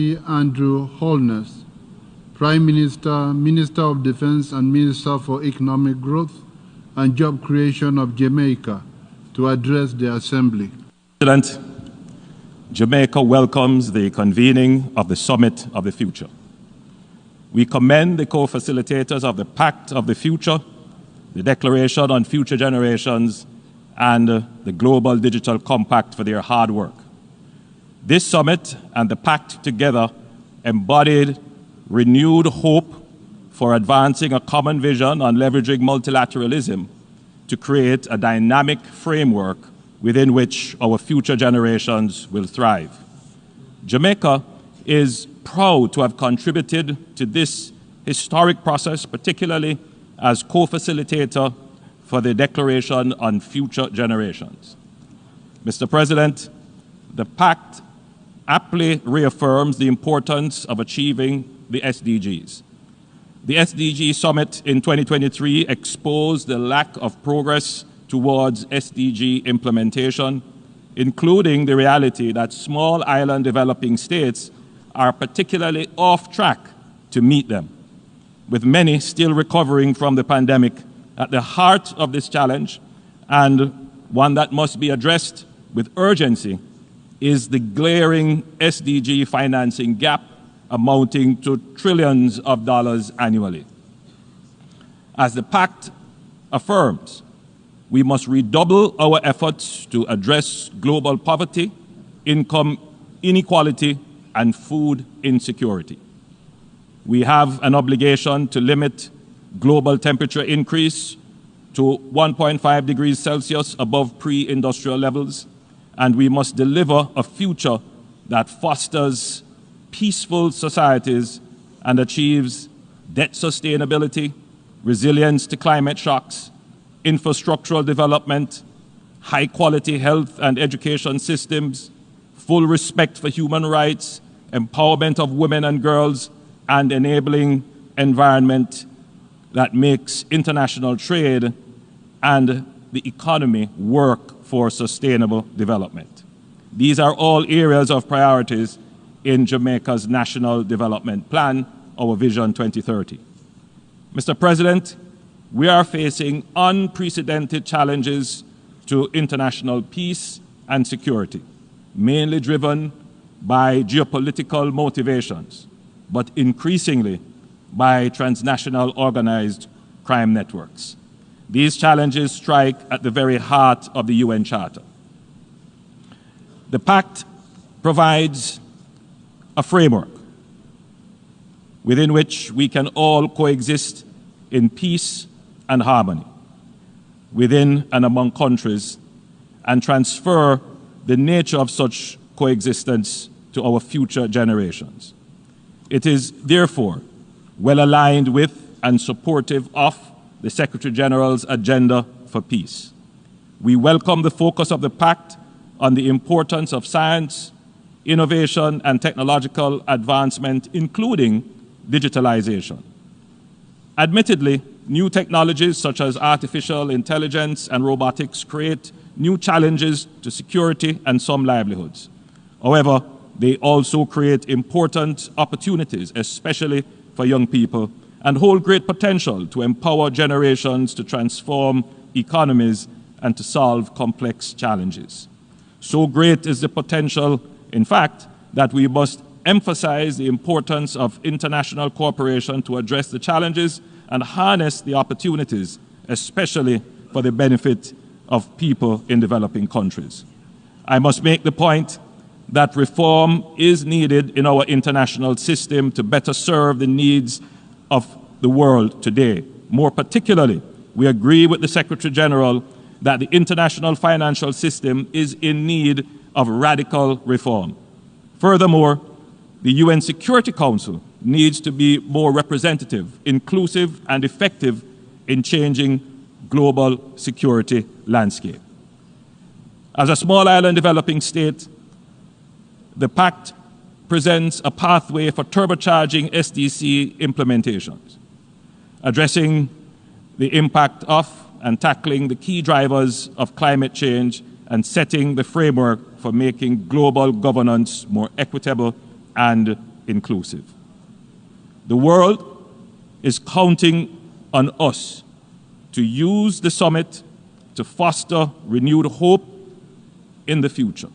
Andrew Holness, Prime Minister, Minister of Defense and Minister for Economic Growth and Job Creation of Jamaica, to address the Assembly. President, Jamaica welcomes the convening of the Summit of the Future. We commend the co-facilitators of the Pact of the Future, the Declaration on Future Generations, and the Global Digital Compact for their hard work. This summit and the Pact together embodied renewed hope for advancing a common vision on leveraging multilateralism to create a dynamic framework within which our future generations will thrive. Jamaica is proud to have contributed to this historic process, particularly as co-facilitator for the Declaration on Future Generations. Mr. President, the Pact aptly reaffirms the importance of achieving the SDGs. The SDG Summit in 2023 exposed the lack of progress towards SDG implementation, including the reality that small island developing states are particularly off track to meet them, with many still recovering from the pandemic. At the heart of this challenge, and one that must be addressed with urgency, is the glaring SDG financing gap amounting to trillions of dollars annually. As the Pact affirms, we must redouble our efforts to address global poverty, income inequality, and food insecurity. We have an obligation to limit global temperature increase to 1.5 degrees Celsius above pre-industrial levels, and we must deliver a future that fosters peaceful societies and achieves debt sustainability, resilience to climate shocks, infrastructural development, high-quality health and education systems, full respect for human rights, empowerment of women and girls, and enabling environment that makes international trade and the economy work for sustainable development. These are all areas of priorities in Jamaica's National Development Plan, our Vision 2030. Mr. President, we are facing unprecedented challenges to international peace and security, mainly driven by geopolitical motivations, but increasingly by transnational organized crime networks. These challenges strike at the very heart of the UN Charter. The Pact provides a framework within which we can all coexist in peace and harmony within and among countries, and transfer the nature of such coexistence to our future generations. It is therefore well aligned with and supportive of the Secretary General's agenda for peace. We welcome the focus of the Pact on the importance of science, innovation, and technological advancement, including digitalization. Admittedly, new technologies such as artificial intelligence and robotics create new challenges to security and some livelihoods. However, they also create important opportunities, especially for young people, and hold great potential to empower generations to transform economies and to solve complex challenges. So great is the potential, in fact, that we must emphasize the importance of international cooperation to address the challenges and harness the opportunities, especially for the benefit of people in developing countries. I must make the point that reform is needed in our international system to better serve the needs of the world today. More particularly, we agree with the Secretary General that the international financial system is in need of radical reform. Furthermore, the UN Security Council needs to be more representative, inclusive, and effective in changing global security landscape. As a small island developing state, the Pact presents a pathway for turbocharging SDC implementations, addressing the impact of and tackling the key drivers of climate change and setting the framework for making global governance more equitable and inclusive. The world is counting on us to use the summit to foster renewed hope in the future.